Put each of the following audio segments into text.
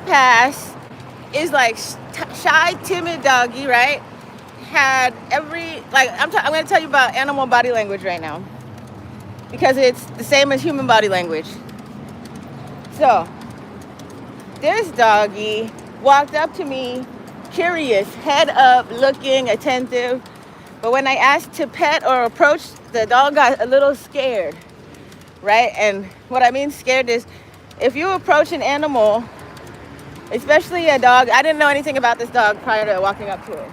pass is like shy, timid doggy, right? Had every, like, I'm going to tell you about animal body language right now because it's the same as human body language. So this doggy walked up to me, curious, head up, looking, attentive. But when I asked to pet or approach, the dog got a little scared, right? And what I mean scared is if you approach an animal, especially a dog, I didn't know anything about this dog prior to walking up to it.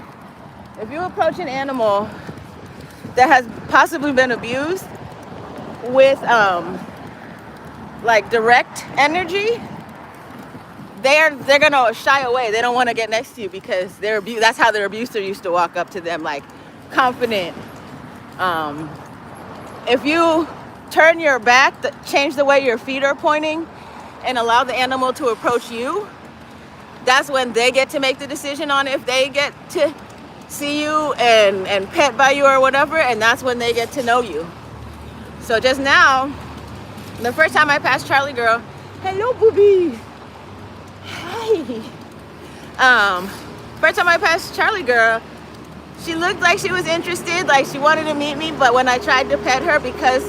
If you approach an animal that has possibly been abused with like direct energy, they're gonna shy away. They don't want to get next to you because that's how their abuser used to walk up to them, like confident. If you turn your back, change the way your feet are pointing, and allow the animal to approach you, that's when they get to make the decision on if they get to see you and pet by you or whatever, and that's when they get to know you. So just now, the first time I passed Charlie girl, hello booby. Hey. First time I passed Charlie girl, she looked like she was interested, like she wanted to meet me, but when I tried to pet her because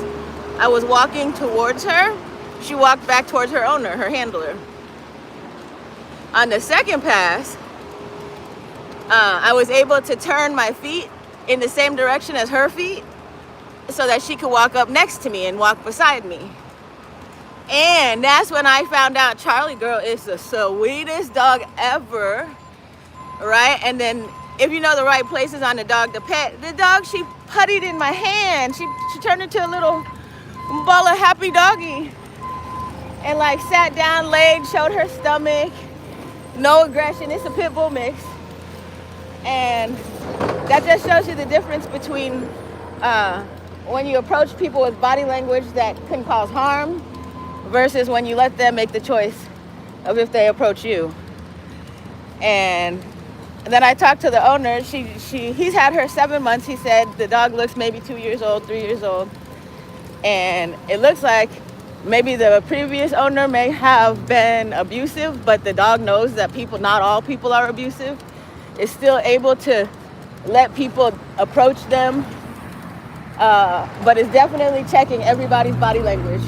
I was walking towards her, she walked back towards her owner, her handler. On the second pass, I was able to turn my feet in the same direction as her feet so that she could walk up next to me and walk beside me. And that's when I found out Charlie girl is the sweetest dog ever, right? And then if you know the right places on the dog to pet, the dog, she puttied in my hand. She turned into a little ball of happy doggy and like sat down, laid, showed her stomach. No aggression. It's a pit bull mix. And that just shows you the difference between when you approach people with body language that can cause harm versus when you let them make the choice of if they approach you. And then I talked to the owner. He's had her 7 months. He said the dog looks maybe 2 years old, 3 years old. And it looks like maybe the previous owner may have been abusive, but the dog knows that not all people are abusive. Is still able to let people approach them, but is definitely checking everybody's body language.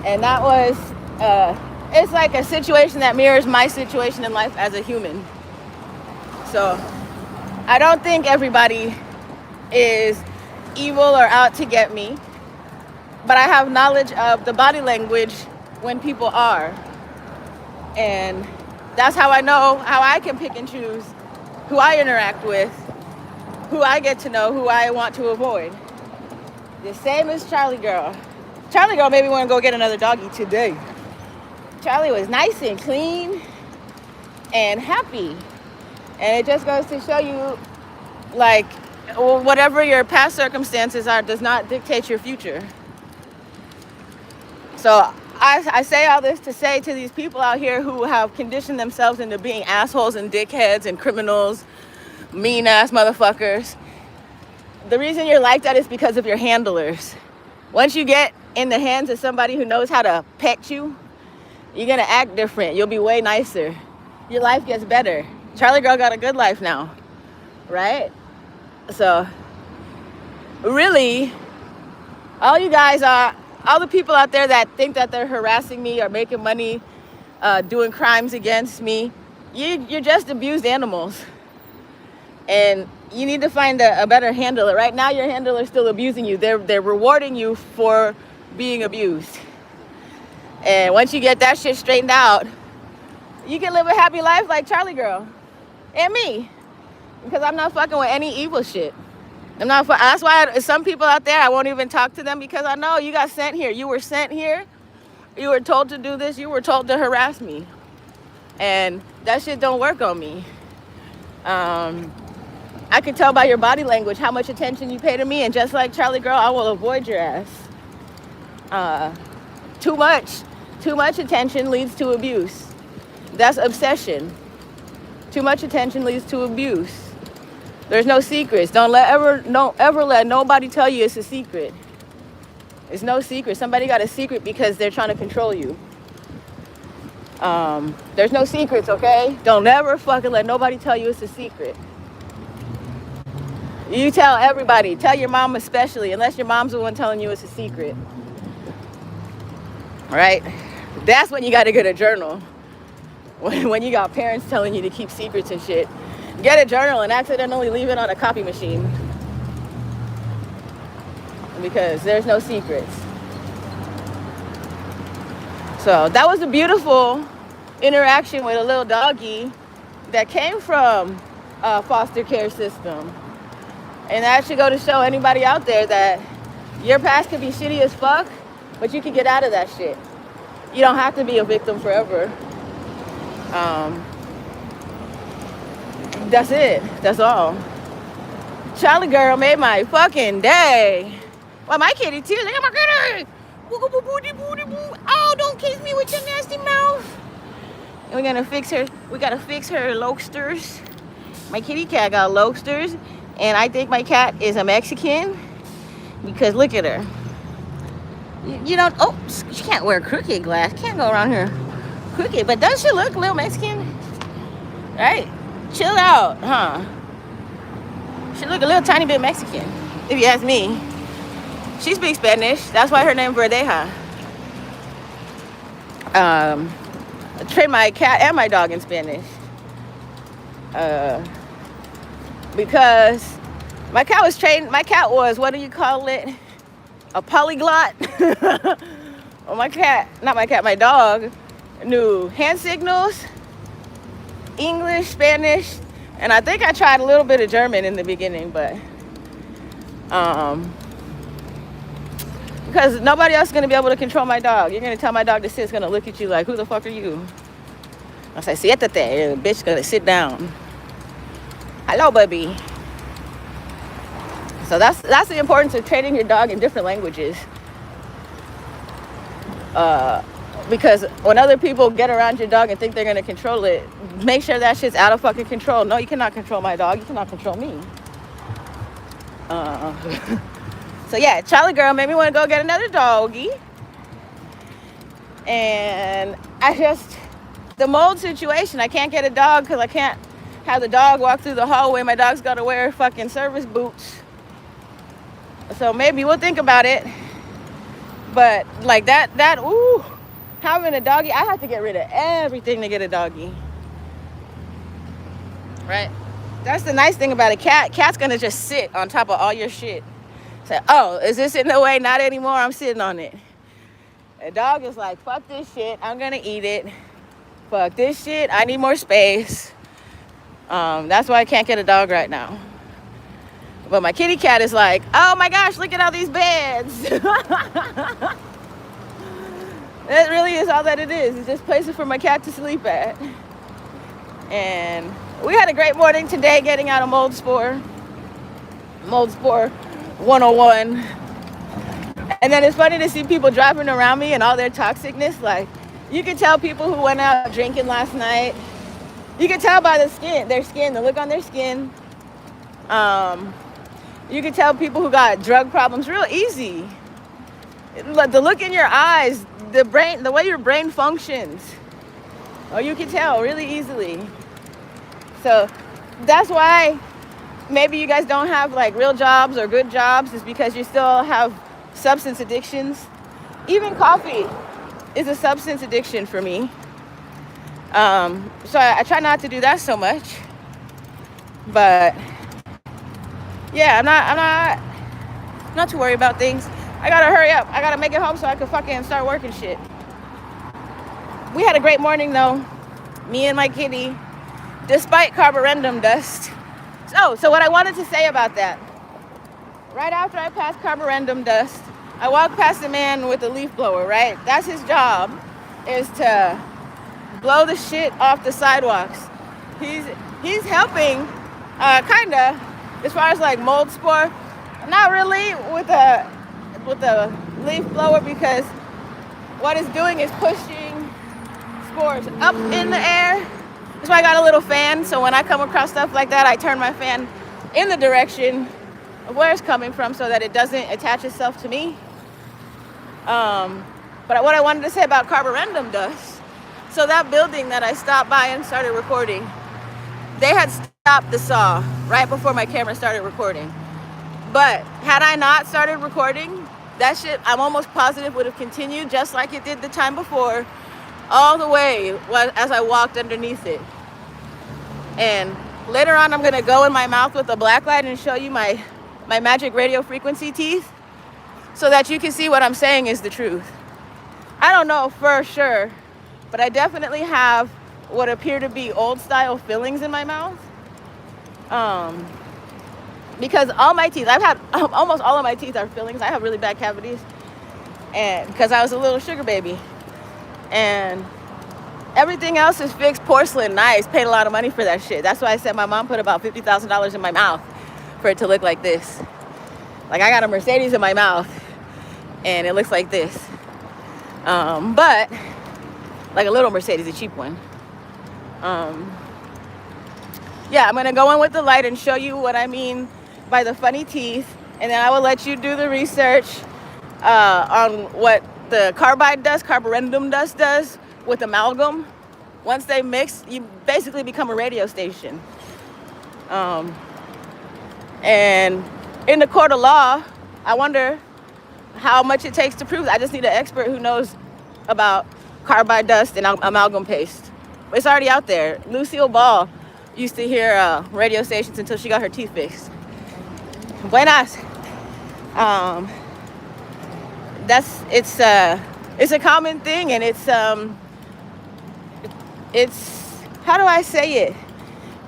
And that was, it's like a situation that mirrors my situation in life as a human. So I don't think everybody is evil or out to get me, but I have knowledge of the body language when people are. And that's how I know how I can pick and choose who I interact with, who I get to know, who I want to avoid. The same as Charlie girl. Charlie girl made me want to go get another doggy today. Charlie was nice and clean and happy. And it just goes to show you, like, whatever your past circumstances are does not dictate your future. So I say all this to say to these people out here who have conditioned themselves into being assholes and dickheads and criminals, mean ass motherfuckers. The reason you're like that is because of your handlers. Once you get in the hands of somebody who knows how to pet you, you're gonna act different. You'll be way nicer. Your life gets better. Charlie girl got a good life now, right? So really, all the people out there that think that they're harassing me or making money, doing crimes against me, you're just abused animals. And you need to find a better handler. Right now, your handler is still abusing you. They're rewarding you for being abused. And once you get that shit straightened out, you can live a happy life like Charlie girl and me. Because I'm not fucking with any evil shit. That's why some people out there, I won't even talk to them because I know you got sent here. You were sent here. You were told to do this. You were told to harass me. And that shit don't work on me. I can tell by your body language how much attention you pay to me. And just like Charlie girl, I will avoid your ass. Too much attention leads to abuse. That's obsession. Too much attention leads to abuse. There's no secrets. Don't ever let nobody tell you it's a secret. It's no secret. Somebody got a secret because they're trying to control you. There's no secrets, okay? Don't ever fucking let nobody tell you it's a secret. You tell everybody. Tell your mom especially, unless your mom's the one telling you it's a secret. Right? That's when you got to get a journal. When you got parents telling you to keep secrets and shit. Get a journal and accidentally leave it on a copy machine. Because there's no secrets. So that was a beautiful interaction with a little doggy that came from a foster care system. And that should go to show anybody out there that your past could be shitty as fuck, but you can get out of that shit. You don't have to be a victim forever. That's it. That's all. Charlie girl made my fucking day. Well, my kitty too. Look at my kitty. Oh, don't kiss me with your nasty mouth. And we're gonna fix her. We gotta fix her lobsters. My kitty cat got lobsters. And I think my cat is a Mexican because look at her. You don't, oh, she can't wear crooked glass. Can't go around here crooked. But doesn't she look a little Mexican? Right? Chill out, huh? She look a little tiny bit Mexican, if you ask me. She speaks Spanish. That's why her name Verdeja. I train my cat and my dog in Spanish. Because my cat was, what do you call it? A polyglot. Well, my dog knew hand signals, English, Spanish, and I think I tried a little bit of German in the beginning, but because nobody else is going to be able to control my dog. You're going to tell my dog to sit, it's going to look at you like, who the fuck are you? I say, siéntate, the bitch going to sit down. Hello, baby. So that's the importance of training your dog in different languages. Because when other people get around your dog and think they're going to control it, make sure that shit's out of fucking control. No, you cannot control my dog. You cannot control me. So yeah, Charlie girl made me want to go get another doggy. And the mold situation, I can't get a dog because I can't have the dog walk through the hallway. My dog's got to wear fucking service boots. So maybe we'll think about it. But like ooh, having a doggy, I have to get rid of everything to get a doggy. Right? That's the nice thing about a cat. Cat's gonna just sit on top of all your shit. Say, oh, is this in the way? Not anymore, I'm sitting on it. A dog is like, fuck this shit, I'm gonna eat it. Fuck this shit, I need more space. That's why I can't get a dog right now. But my kitty cat is like, oh my gosh, look at all these beds. That really is all that it is. It's just places for my cat to sleep at. And we had a great morning today getting out of Mold Spore 101. And then it's funny to see people driving around me and all their toxicness. Like, you can tell people who went out drinking last night. You can tell by their skin, the look on their skin. You can tell people who got drug problems real easy. The look in your eyes, the way your brain functions. Oh, you can tell really easily. So that's why maybe you guys don't have like real jobs or good jobs, is because you still have substance addictions. Even coffee is a substance addiction for me. So I try not to do that so much. But yeah, I'm not too worried about things. I gotta hurry up. I gotta make it home so I can fucking start working shit. We had a great morning though, me and my kitty, despite carborundum dust. So what I wanted to say about that, right after I passed carborundum dust, I walked past a man with a leaf blower, right? That's his job, is to blow the shit off the sidewalks. He's helping, kinda, as far as like mold spore. Not really with a leaf blower, because what it's doing is pushing spores up in the air. That's why I got a little fan, so when I come across stuff like that, I turn my fan in the direction of where it's coming from so that it doesn't attach itself to me. But what I wanted to say about carborundum dust So that building that I stopped by and started recording, they had stopped the saw right before my camera started recording. But had I not started recording, that shit, I'm almost positive, would have continued just like it did the time before, all the way as I walked underneath it. And later on, I'm gonna go in my mouth with a black light and show you my magic radio frequency teeth so that you can see what I'm saying is the truth. I don't know for sure, but I definitely have what appear to be old style fillings in my mouth. Because all my teeth, I've had almost all of my teeth are fillings. I have really bad cavities, and because I was a little sugar baby, and everything else is fixed porcelain, nice. Paid a lot of money for that shit. That's why I said my mom put about $50,000 in my mouth for it to look like this. Like I got a Mercedes in my mouth, and it looks like this. But like a little Mercedes, a cheap one. Yeah, I'm gonna go in with the light and show you what I mean by the funny teeth, and then I will let you do the research on what the carborundum dust does with amalgam. Once they mix, you basically become a radio station. And in the court of law, I wonder how much it takes to prove that. I just need an expert who knows about carbide dust and amalgam paste. It's already out there. Lucille Ball used to hear radio stations until she got her teeth fixed. Buenas. It's a common thing, and it's how do I say it?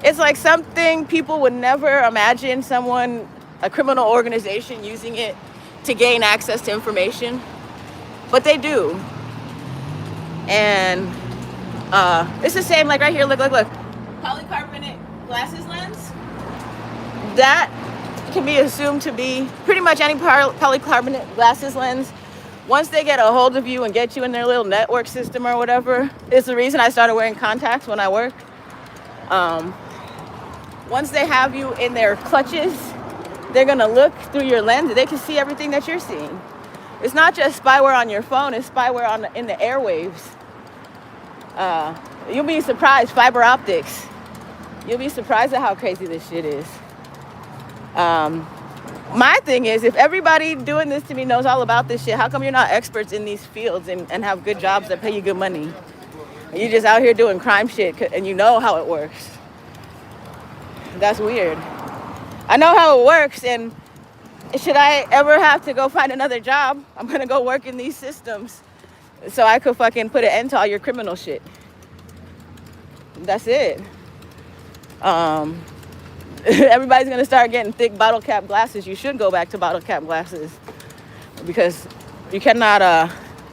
It's like something people would never imagine a criminal organization using it to gain access to information, but they do. And it's the same, like right here, look. Polycarbonate glasses lens. That can be assumed to be pretty much any polycarbonate glasses lens. Once they get a hold of you and get you in their little network system or whatever, is the reason I started wearing contacts when I work. Once they have you in their clutches, they're gonna look through your lens. They can see everything that you're seeing. It's not just spyware on your phone, it's spyware in the airwaves. You'll be surprised, fiber optics. You'll be surprised at how crazy this shit is. My thing is, if everybody doing this to me knows all about this shit, how come you're not experts in these fields and have good jobs that pay you good money? You're just out here doing crime shit and you know how it works. That's weird. I know how it works, and should I ever have to go find another job, I'm gonna go work in these systems so I could fucking put an end to all your criminal shit. That's it. Everybody's gonna start getting thick bottle cap glasses. You should go back to bottle cap glasses because you cannot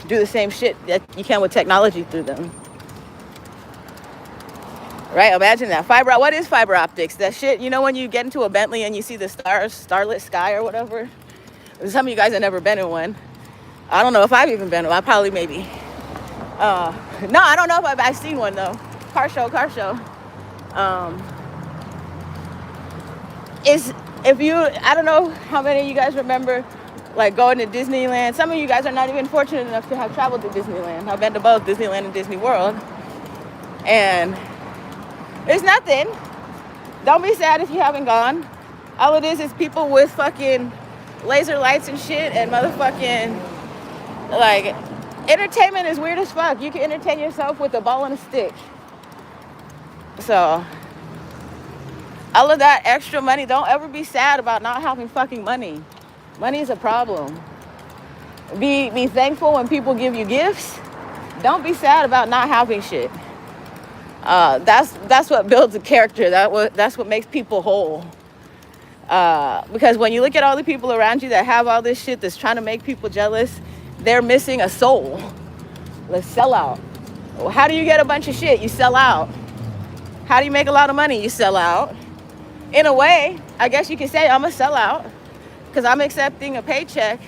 do the same shit that you can with technology through them. Right? Imagine that. What is fiber optics? That shit, you know when you get into a Bentley and you see the stars, starlit sky or whatever? Some of you guys have never been in one. I don't know if I've even been in one. I probably maybe. No, I don't know if I've seen one though. Car show. I don't know how many of you guys remember like going to Disneyland. Some of you guys are not even fortunate enough to have traveled to Disneyland. I've been to both Disneyland and Disney World. And there's nothing. Don't be sad if you haven't gone. All it is people with fucking laser lights and shit and motherfucking, like, entertainment is weird as fuck. You can entertain yourself with a ball and a stick. So, all of that extra money, don't ever be sad about not having fucking money. Money is a problem. Be thankful when people give you gifts. Don't be sad about not having shit. That's what builds a character. That's what makes people whole. Because when you look at all the people around you that have all this shit that's trying to make people jealous, they're missing a soul. Let's sell out. Well, how do you get a bunch of shit? You sell out. How do you make a lot of money? You sell out. In a way, I guess you can say I'm a sellout because I'm accepting a paycheck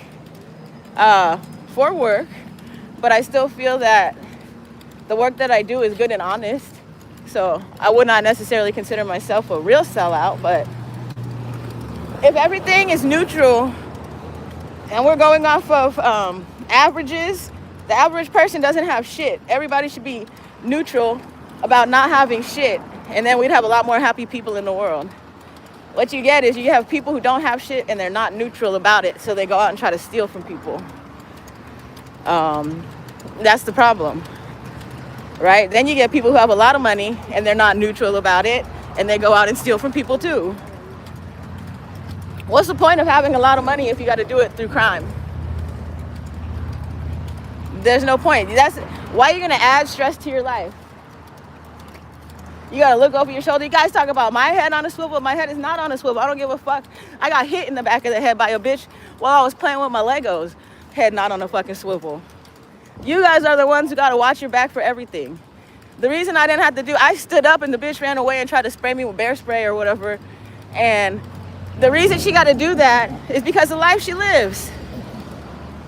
for work, but I still feel that the work that I do is good and honest. So I would not necessarily consider myself a real sellout, but if everything is neutral and we're going off of averages, the average person doesn't have shit. Everybody should be neutral about not having shit, and then we'd have a lot more happy people in the world. What you get is you have people who don't have shit and they're not neutral about it, so they go out and try to steal from people. That's the problem, right? Then you get people who have a lot of money and they're not neutral about it, and they go out and steal from people too. What's the point of having a lot of money if you got to do it through crime? There's no point. That's why you're gonna add stress to your life. You gotta look over your shoulder. You guys talk about my head on a swivel. My head is not on a swivel. I don't give a fuck. I got hit in the back of the head by a bitch while I was playing with my Legos. Head not on a fucking swivel. You guys are the ones who gotta watch your back for everything. The reason I didn't have to I stood up and the bitch ran away and tried to spray me with bear spray or whatever. And the reason she gotta do that is because of the life she lives.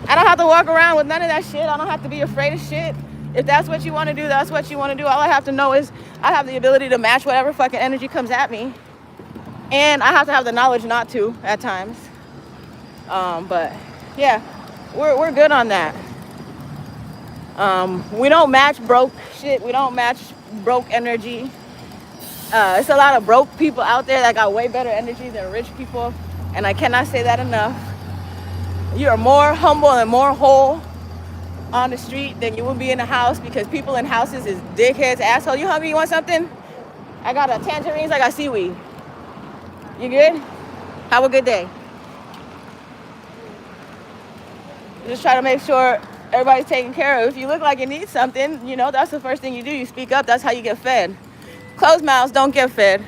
I don't have to walk around with none of that shit. I don't have to be afraid of shit. If that's what you want to do, that's what you want to do. All I have to know is I have the ability to match whatever fucking energy comes at me. And I have to have the knowledge not to at times. But yeah, we're good on that. We don't match broke shit. We don't match broke energy. It's a lot of broke people out there that got way better energy than rich people. And I cannot say that enough. You are more humble and more whole on the street than you will be in the house, because people in houses is dickheads, asshole. You hungry? You want something? I got tangerines. I got seaweed. You good? Have a good day. Just try to make sure everybody's taken care of. If you look like you need something, you know, that's the first thing you do. You speak up. That's how you get fed. Closed mouths don't get fed.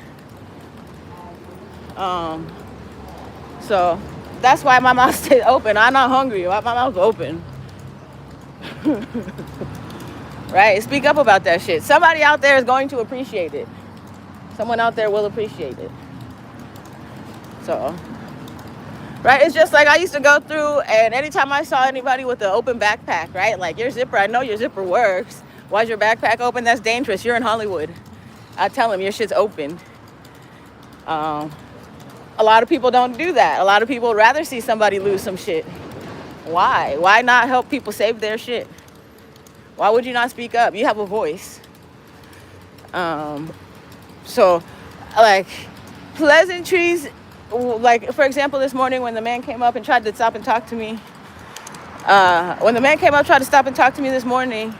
So that's why my mouth stayed open. I'm not hungry. My mouth's open. Right? Speak up about that shit. Somebody out there is going to appreciate it. Someone out there will appreciate it. So, right? It's just like I used to go through, and anytime I saw anybody with an open backpack, right? Like, your zipper, I know your zipper works. Why is your backpack open? That's dangerous. You're in Hollywood. I tell them your shit's open. A lot of people don't do that. A lot of people would rather see somebody lose some shit. Why? Why not help people save their shit? Why would you not speak up? You have a voice. So, like, pleasantries, like, for example, this morning when the man came up and tried to stop and talk to me, this morning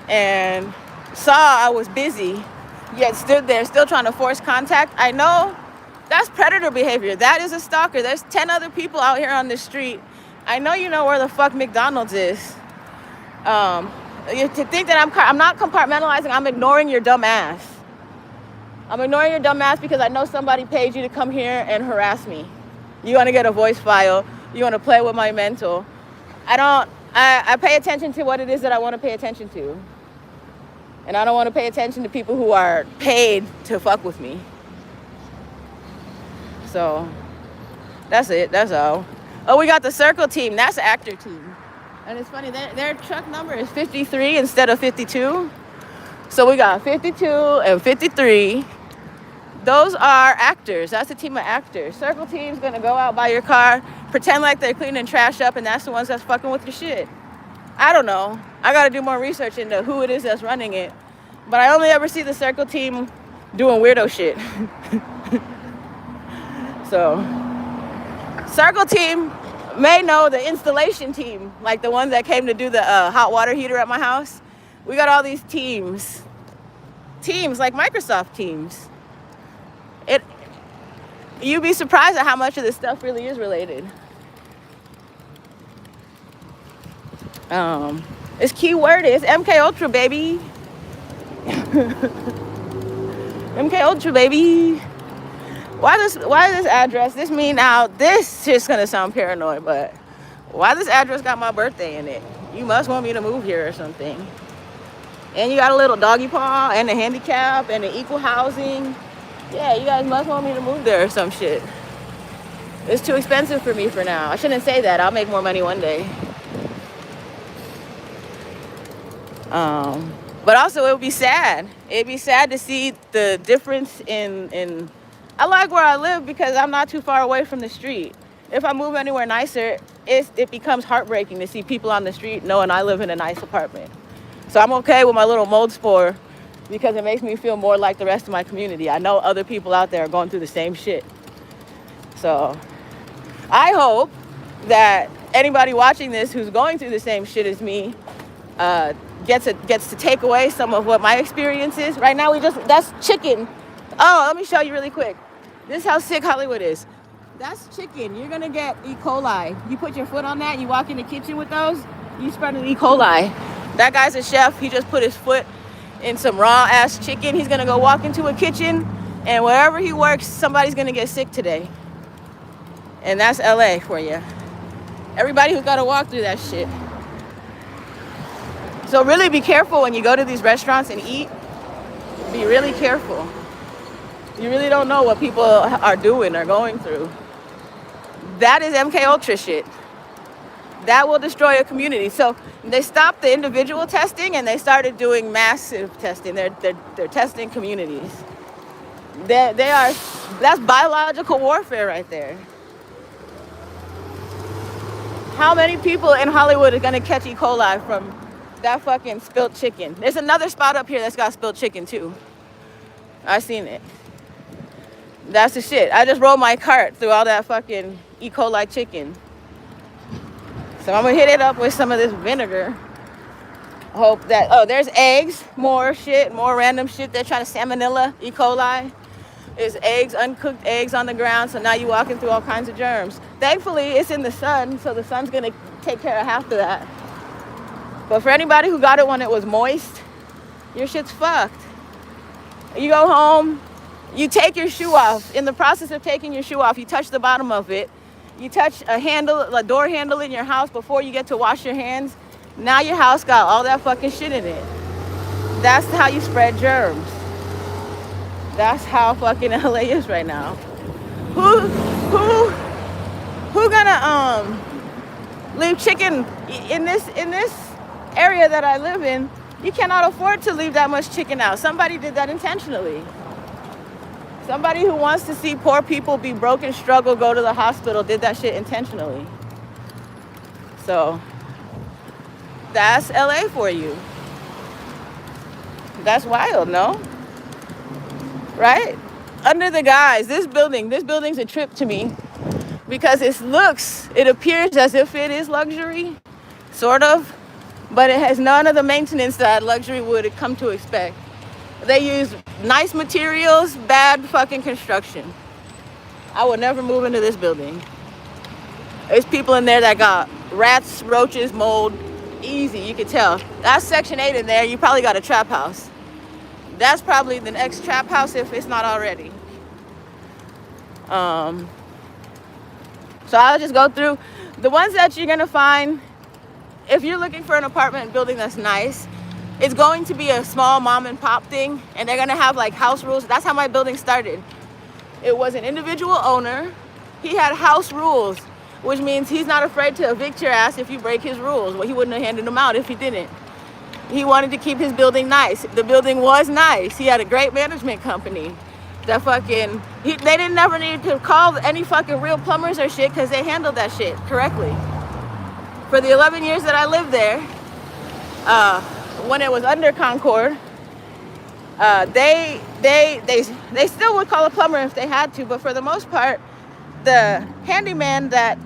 and saw I was busy, yet stood there still trying to force contact, I know that's predator behavior. That is a stalker. There's 10 other people out here on the street. I know you know where the fuck McDonald's is. To think that I'm not compartmentalizing, I'm ignoring your dumb ass. I'm ignoring your dumb ass because I know somebody paid you to come here and harass me. You want to get a voice file. You want to play with my mental. I pay attention to what it is that I want to pay attention to. And I don't want to pay attention to people who are paid to fuck with me. So, that's it. That's all. Oh, we got the Circle team. That's the actor team. And it's funny, their truck number is 53 instead of 52. So we got 52 and 53. Those are actors. That's a team of actors. Circle team's going to go out by your car, pretend like they're cleaning trash up, and that's the ones that's fucking with your shit. I don't know. I got to do more research into who it is that's running it. But I only ever see the Circle team doing weirdo shit. So, Circle team may know the installation team, like the ones that came to do the hot water heater at my house. We got all these teams like Microsoft Teams. You'd be surprised at how much of this stuff really is related. It's keyword is MK Ultra, baby. MK Ultra, baby. Why this address? This is gonna sound paranoid, but why this address got my birthday in it? You must want me to move here or something. And you got a little doggy paw and a handicap and an equal housing. Yeah, you guys must want me to move there or some shit. It's too expensive for me for now. I shouldn't say that. I'll make more money one day. But also it would be sad. It'd be sad to see the difference in I like where I live because I'm not too far away from the street. If I move anywhere nicer, it becomes heartbreaking to see people on the street knowing I live in a nice apartment. So I'm okay with my little mold spore because it makes me feel more like the rest of my community. I know other people out there are going through the same shit. So I hope that anybody watching this who's going through the same shit as me gets to take away some of what my experience is. Right now, that's chicken. Oh, let me show you really quick. This is how sick Hollywood is. That's chicken. You're gonna get E. coli. You put your foot on that, you walk in the kitchen with those, you spread an E. coli. That guy's a chef. He just put his foot in some raw ass chicken. He's gonna go walk into a kitchen, and wherever he works, somebody's gonna get sick today. And that's LA for you. Everybody who's gotta walk through that shit. So really be careful when you go to these restaurants and eat. Be really careful. You really don't know what people are doing or going through. That is MK Ultra shit. That will destroy a community. So they stopped the individual testing and they started doing massive testing. They're testing communities. That's biological warfare right there. How many people in Hollywood are gonna catch E. coli from that fucking spilled chicken? There's another spot up here that's got spilled chicken too. I seen it. That's the shit. I just rolled my cart through all that fucking E. coli chicken. So I'm gonna hit it up with some of this vinegar. Hope that, oh, there's eggs, more shit, more random shit. They're trying to salmonella, E. coli. There's eggs, uncooked eggs on the ground. So now you're walking through all kinds of germs. Thankfully, it's in the sun, so the sun's gonna take care of half of that. But for anybody who got it when it was moist, your shit's fucked. You go home, you take your shoe off. In the process of taking your shoe off, you touch the bottom of it. You touch a door handle in your house before you get to wash your hands. Now your house got all that fucking shit in it. That's how you spread germs. That's how fucking LA is right now. Who gonna leave chicken in this area that I live in? You cannot afford to leave that much chicken out. Somebody did that intentionally. Somebody who wants to see poor people be broken, struggle, go to the hospital, did that shit intentionally. So that's LA for you. That's wild, no? Right? Under the guise, this building's a trip to me because it appears as if it is luxury, sort of, but it has none of the maintenance that luxury would come to expect. They use nice materials, bad fucking construction. I would never move into this building. There's people in there that got rats, roaches, mold, easy, you could tell. That's Section 8 in there, you probably got a trap house. That's probably the next trap house if it's not already. So I'll just go through the ones that you're gonna find. If you're looking for an apartment building that's nice, it's going to be a small mom and pop thing, and they're gonna have like house rules. That's how my building started. It was an individual owner. He had house rules, which means he's not afraid to evict your ass if you break his rules. Well, he wouldn't have handed them out if he didn't. He wanted to keep his building nice. The building was nice. He had a great management company. They didn't never need to call any fucking real plumbers or shit because they handled that shit correctly. For the 11 years that I lived there, when it was under Concord, they still would call a plumber if they had to, but for the most part, the handyman that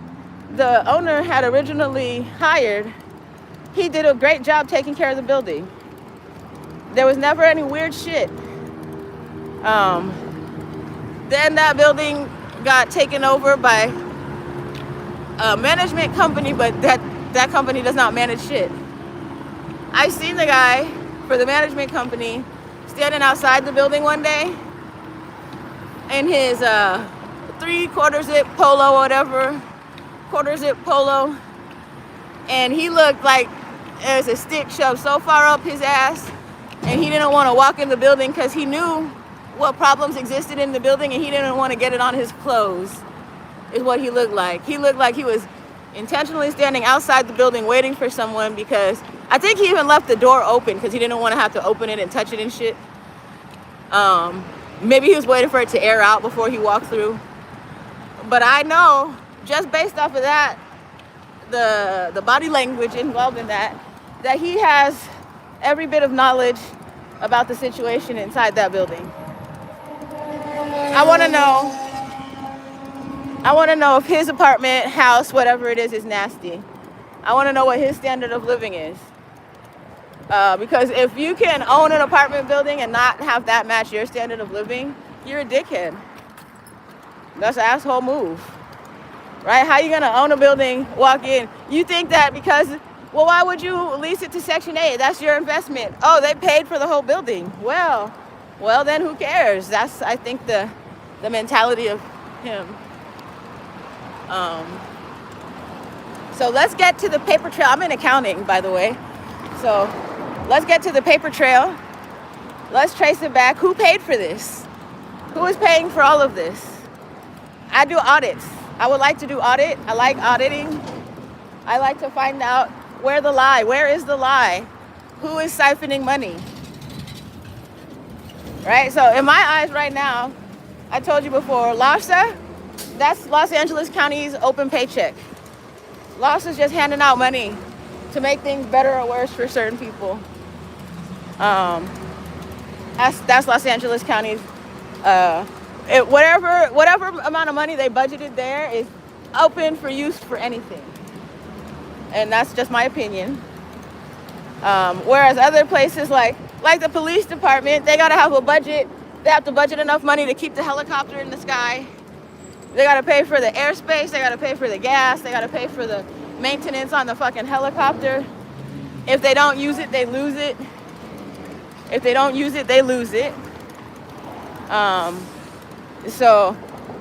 the owner had originally hired, he did a great job taking care of the building. There was never any weird shit. Then that building got taken over by a management company, but that company does not manage shit. I seen the guy for the management company standing outside the building one day in his 3/4 zip polo, whatever, quarter zip polo, and he looked like there's a stick shoved so far up his ass, and he didn't want to walk in the building because he knew what problems existed in the building and he didn't want to get it on his clothes, is what he looked like. He looked like he was intentionally standing outside the building waiting for someone, because I think he even left the door open because he didn't want to have to open it and touch it and shit. Maybe he was waiting for it to air out before he walked through. But I know, just based off of that, the body language involved in that he has every bit of knowledge about the situation inside that building. I want to know. I want to know if his apartment, house, whatever it is nasty. I want to know what his standard of living is. Because if you can own an apartment building and not have that match your standard of living, you're a dickhead. That's an asshole move. Right? How you going to own a building, walk in? You think that because, well, why would you lease it to Section 8? That's your investment. Oh, they paid for the whole building. Well, then who cares? That's, I think, the mentality of him. So let's get to the paper trail. I'm in accounting, by the way. So let's get to the paper trail. Let's trace it back. Who paid for this? Who is paying for all of this? I do audits. I would like to do audit. I like auditing. I like to find out where is the lie? Who is siphoning money? Right? So in my eyes right now, I told you before, LAFSA, that's Los Angeles County's open paycheck. LAFSA's just handing out money to make things better or worse for certain people. That's Los Angeles County's. Whatever amount of money they budgeted there is open for use for anything. And that's just my opinion. Whereas other places like the police department, they gotta have a budget. They have to budget enough money to keep the helicopter in the sky. They gotta pay for the airspace, they gotta pay for the gas, they gotta pay for the maintenance on the fucking helicopter. If they don't use it, they lose it. If they don't use it, they lose it. So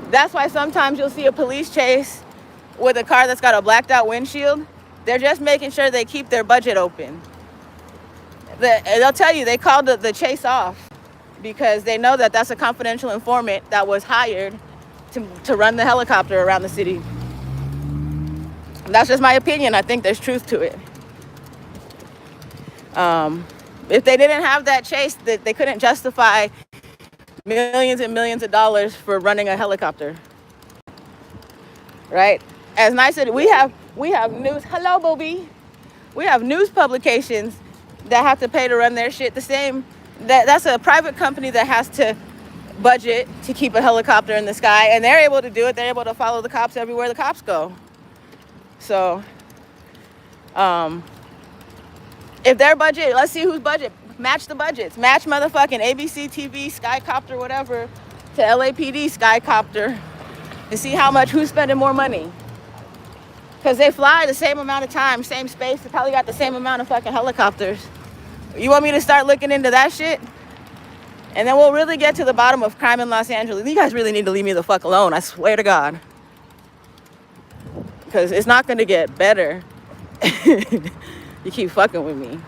that's why sometimes you'll see a police chase with a car that's got a blacked out windshield. They're just making sure they keep their budget open. They'll tell you they called the chase off because they know that that's a confidential informant that was hired to run the helicopter around the city. That's just my opinion. I think there's truth to it. If they didn't have that chase, they couldn't justify millions and millions of dollars for running a helicopter. Right? As nice as we have news. Hello, Bobby. We have news publications that have to pay to run their shit. The same. That's a private company that has to budget to keep a helicopter in the sky, and they're able to do it. They're able to follow the cops everywhere the cops go. So, if their budget, let's see whose budget, match the budgets. Match motherfucking ABC TV, Skycopter, whatever, to LAPD Skycopter and see how much, who's spending more money. Because they fly the same amount of time, same space. They probably got the same amount of fucking helicopters. You want me to start looking into that shit? And then we'll really get to the bottom of crime in Los Angeles. You guys really need to leave me the fuck alone. I swear to God. Because it's not going to get better. You keep fucking with me.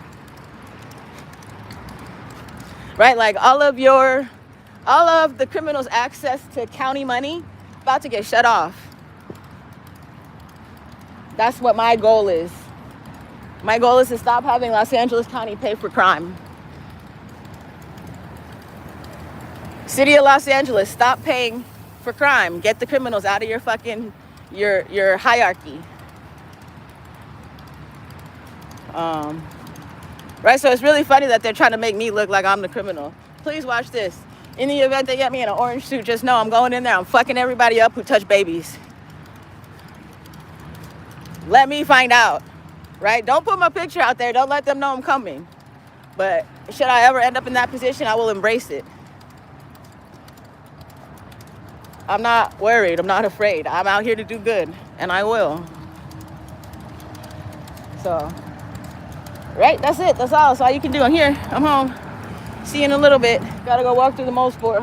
Right? Like all of the criminals' access to county money about to get shut off. That's what my goal is. My goal is to stop having Los Angeles County pay for crime. City of Los Angeles, stop paying for crime. Get the criminals out of your fucking, your hierarchy. Right, so it's really funny that they're trying to make me look like I'm the criminal. Please watch this. In the event they get me in an orange suit, just know I'm going in there, I'm fucking everybody up who touch babies. Let me find out, right? Don't put my picture out there. Don't let them know I'm coming. But should I ever end up in that position, I will embrace it. I'm not worried. I'm not afraid. I'm out here to do good, and I will. So, right, that's it. That's all. That's all you can do. I'm here. I'm home. See you in a little bit. Gotta go walk through the mole sport.